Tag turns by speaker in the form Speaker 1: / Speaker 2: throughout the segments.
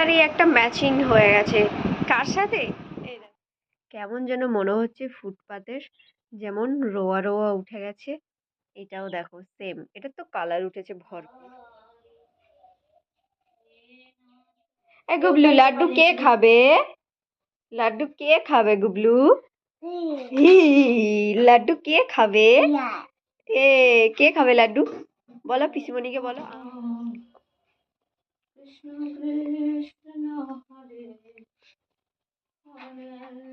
Speaker 1: তারই একটা ম্যাচিং হয়ে গেছে কার সাথে। কেমন যেন মনে হচ্ছে ফুটপাতের, যেমন রোয়া রোয়া উঠে গেছে। এটাও দেখো সেম, এটা তো কালার উঠেছে ভরপুর। এ গুবলু, লাড্ডু কে খাবে? লাড্ডু কে খাবে গুবলু? লাড্ডু কে খাবে? এ কে খাবে লাড্ডু? বলো পিসিমণিকে বলো। কৃষ্ণ কৃষ্ণ হরে হরে।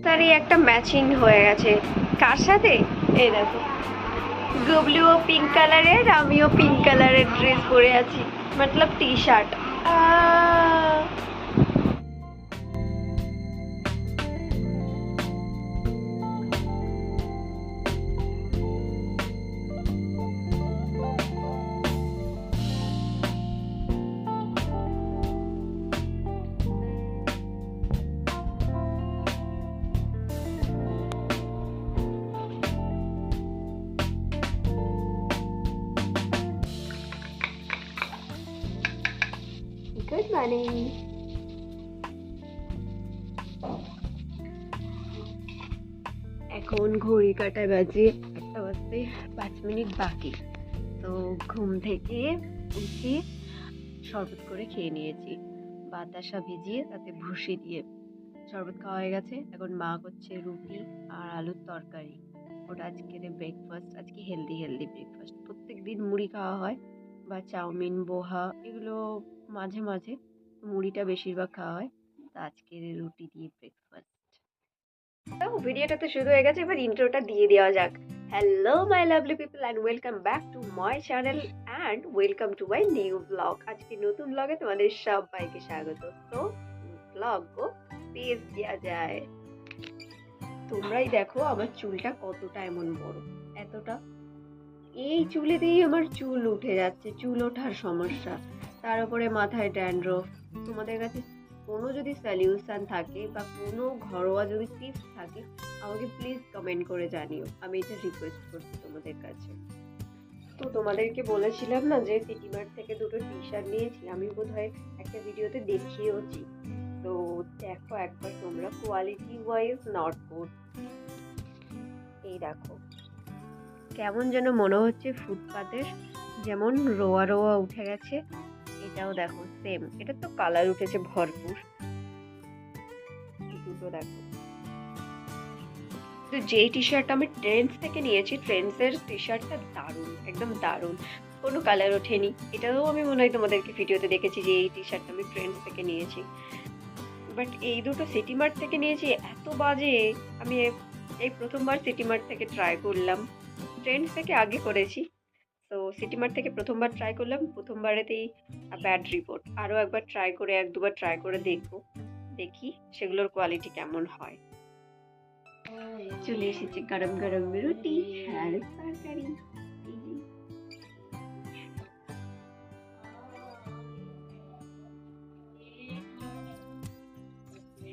Speaker 1: তারই একটা ম্যাচিং হয়ে গেছে কার সাথে। এই দেখো গুবলুও পিঙ্ক কালারের, আমিও পিঙ্ক কালারের ড্রেস পরে আছি, মতলব টি শার্ট। Good morning. এখন ঘড়ি কাটায় বাজে 1টা বাজতে 5 মিনিট বাকি। তো ঘুম থেকে উঠে শরবত করে খেয়ে নিয়েছি, বাতাসা ভিজিয়ে তাতে ভুসি দিয়ে শরবত খাওয়া হয়ে গেছে। এখন মা করছে রুটি আর আলুর তরকারি, ওটা আজকের ব্রেকফাস্ট। আজকে হেলদি ব্রেকফাস্ট। প্রত্যেক দিন মুড়ি খাওয়া হয় বা চাউমিন, পোহা, এগুলো মাঝে মাঝে, মুড়িটা বেশিরভাগ খাওয়া হয়। তো আজকের রুটি দিয়ে ব্রেকফাস্ট। তো ভিডিওটা তো শুরু হয়ে গেছে, এবার ইন্ট্রোটা দিয়ে দেওয়া যাক। Hello my lovely people and welcome back to my channel and welcome to my new blog. আজকে নতুন ব্লগে তোমাদের সবাইকে স্বাগত। তো ব্লগ গো পেজ দেওয়া যায়। তোমরাই দেখো আমার চুলটা কতটা এমন বড়, এতটা। এই চুলে দিয়েই আমার চুল উঠে যাচ্ছে, চুল ওঠার সমস্যা, তার উপরে মাথায় ড্যান্ড্রফ। তোমাদের কাছে কোনো যদি সলিউশন থাকে বা কোনো ঘরোয়া যদি টিপস থাকে, আমাকে প্লিজ কমেন্ট করে জানিও, আমি এটা রিকোয়েস্ট করছি তোমাদের কাছে। তো তোমাদেরকে বলেছিলাম না যে সিটি মার্ট থেকে দুটো টি শার্ট নিয়েছি, আমি বোধহয় একটা ভিডিওতে দেখিয়েওছি। তো দেখো একবার তোমরা, কোয়ালিটি ওয়াইজ নট গুড। এই দেখো কেমন যেন মনে হচ্ছে ফুটপাতের, যেমন রোয়া রোয়া উঠে গেছে। এটাও দেখো সেম, এটা তো কালার উঠেছে ভরপুর। দুটো দেখো। তো যেই টি শার্টটা আমি ট্রেন্ডস থেকে নিয়েছি, ট্রেন্ডসের টি শার্টটা দারুণ, একদম দারুণ, কোনো কালার ওঠেনি। এটাও আমি মনে হয় তোমাদেরকে ভিডিওতে দেখেছি যে এই টি শার্টটা আমি ট্রেন্ডস থেকে নিয়েছি। বাট এই দুটো সিটি মার্ট থেকে নিয়েছি, এত বাজে। আমি এই প্রথমবার সিটি মার্ট থেকে ট্রাই করলাম, ট্রেন্ডস থেকে আগে করেছি। তো সিটি মার্ট থেকে প্রথমবার ট্রাই করলাম, প্রথমবারেতেই ব্যাড রিপোর্ট। আরও একবার ট্রাই করে, 1-2বার ট্রাই করে দেখবো, দেখি সেগুলোর কোয়ালিটি কেমন হয়। চলে এসেছে গরম গরম রুটি আর তরকারি।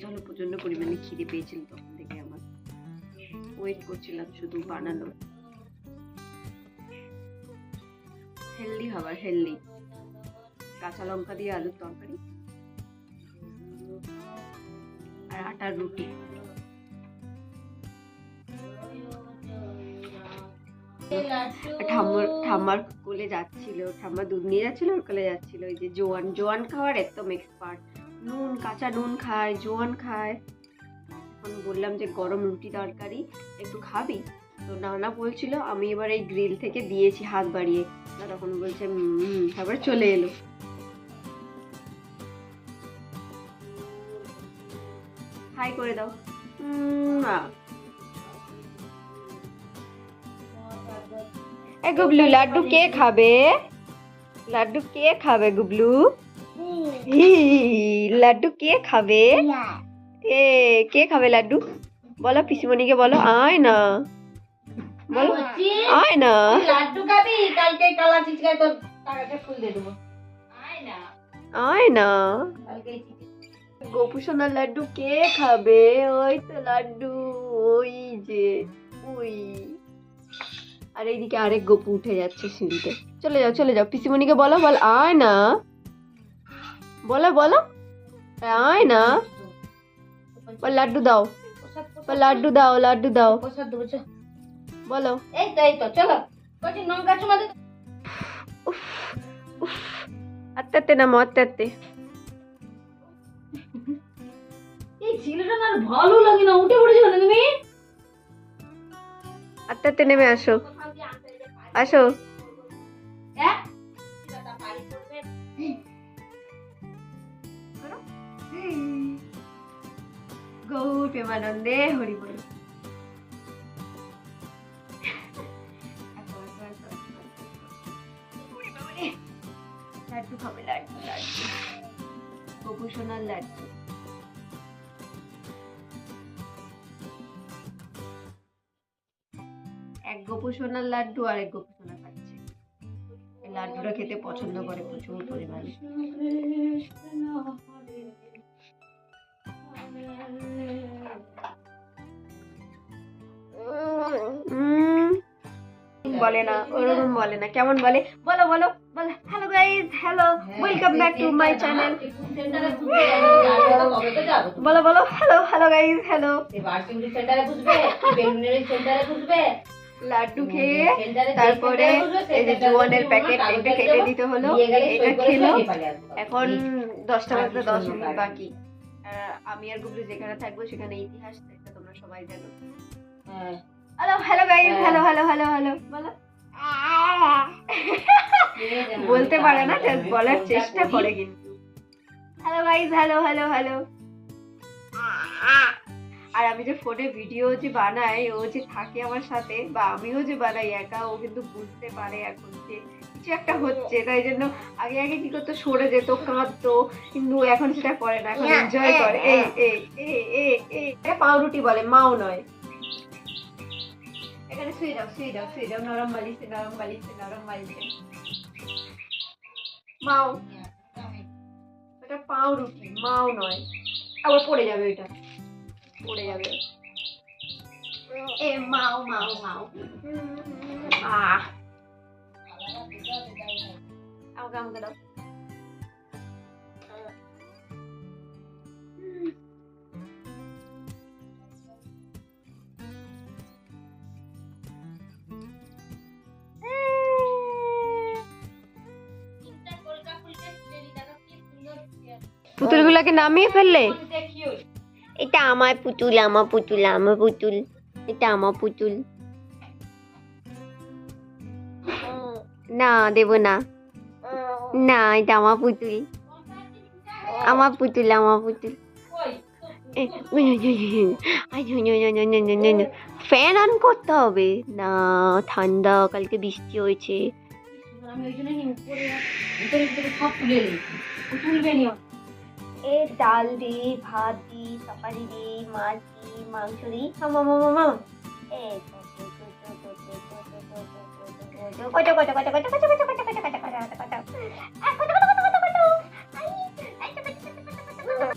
Speaker 1: চলো, প্রচন্ড পরিমাণে খিদে পেয়েছিল তখন থেকে আমার, ওয়েট করছিলাম শুধু বানানো। হেলদি খাবার, হেলদি। কাঁচা লঙ্কা দিয়ে আলুর তরকারি আর আটার রুটি। ঠাম্মার কোলে যাচ্ছিল, ঠাম্মা দুধ নিয়ে যাচ্ছিল, ওর কোলে যাচ্ছিল। ওই যে জোয়ান খাওয়ার একদম এক্সপার্ট, নুন, কাঁচা নুন খায়, জোয়ান খায়। এখন বললাম যে গরম রুটি তরকারি একটু খাবি, তো নানা বলছিল। আমি এবার এই গ্রিল থেকে দিয়েছি হাত বাড়িয়ে, তখন বলছে তারপরে চলে এলো। হাই করে দাও। এ গুবলু, লাড্ডু কে খাবে? লাড্ডু কে খাবে গুবলু? লাড্ডু কে খাবে? এ কে খাবে লাড্ডু? বলো পিসিমণিকে বলো, আয় না, বলো আয় না।
Speaker 2: লাড্ডু খাবি? কালকে কালা চিচিকায় তোর টাকাটা ফুল দিয়ে দেবো। আয় না,
Speaker 1: আয় না।
Speaker 2: কালকে
Speaker 1: গোপু সোনার লাড্ডু কে খাবে? ওই তো লাড্ডু, ওই যে ওই। আর এইদিকে আরেক গোপু উঠে যাচ্ছে সিঁড়িতে। চলে যাও চলে যাও, পিসিমণিকে বলো, বল আয় না, বলো বলো আয় না। বল লাড্ডু দাও, বল লাড্ডু দাও, লাড্ডু দাও,
Speaker 2: প্রসাদ দেবো।
Speaker 1: বলো।
Speaker 2: এই তো চলো কচি লঙ্কা চুমা দে।
Speaker 1: উফ উফ, আত্তে আত্তে নামো, আত্তে আত্তে।
Speaker 2: এই ছেলেটা না আর ভালো লাগে না, উঠে পড়েছো না তুমি?
Speaker 1: আত্তে আত্তে নেমে আসো, আসো।
Speaker 2: হ্যাঁ
Speaker 1: গৌর প্রেমানন্দে হরি বল। লাড্ডু খাবে, লাড্ডু লাড্ডু, গোপু সোনার লাড্ডু। এক গোপু সোনার লাড্ডু আর এক গোপু সোনা খাচ্ছে। এই লাড্ডুটা খেতে পছন্দ করে প্রচুর পরিমাণে। বলে না, ওরকম বলে না, কেমন বলে? বলো বলো বলো। Hello guys, hello, welcome back to my channel. বলো বলো, hello hello guys, hello. Laddu খেয়ে তারপরে এই যে জোয়ানের প্যাকেট এটা কেটে দিতে হলো, এটা খেলো। এখন 10টা বাজতে 10 মিনিট বাকি। আমি আর গুবলু যেখানে থাকবো সেখানে ইতিহাস, এটা তোমরা সবাই জানো। Hello hello guys, hello hello hello hello বলো। বলতে পারে না, জাস্ট বলার চেষ্টা করে কিন্তু। Hello guys, hello hello hello. আর আমি যে ফোনে ভিডিও যে বানাই, ও যে থাকে আমার সাথে, বা আমিও যে বানাই একা, ও কিন্তু বুঝতে পারে এখন যে কিছু একটা হচ্ছে। তাই জন্য আগে আগে কি করতো, সরে যেত, কাঁদতো, কিন্তু এখন সেটা করে না, এখন এনজয় করে। এই এই এই এই এই, এটা পাউরুটি বলে, মাও নয়। এখানে শুয়ে যাও শুয়ে যাও শুয়ে যাও, নরম বালিশে নরম বালিশে নরম বালিশে। মাও, এটা পাউরুটি, মাও নয়। আবার পড়ে যাবে, ওইটা পড়ে যাবে। এ মাও মাও মাও। আমাকে আমাকে দাও। পুতুলগুলোকে নামিয়ে ফেললে? এটা আমার পুতুল, আমার পুতুল, আমার পুতুল, এটা আমার পুতুল। না দেব না, না এটা আমার পুতুল, আমার পুতুল, আমার পুতুল। ফ্যান অন করতে হবে না, ঠান্ডা, কালকে বৃষ্টি হয়েছে। এ ডাল দি, ভাত দি, তরকারি দি, মাছ দি, মাংস দি, এ কত কত কত কত কত কত কত কত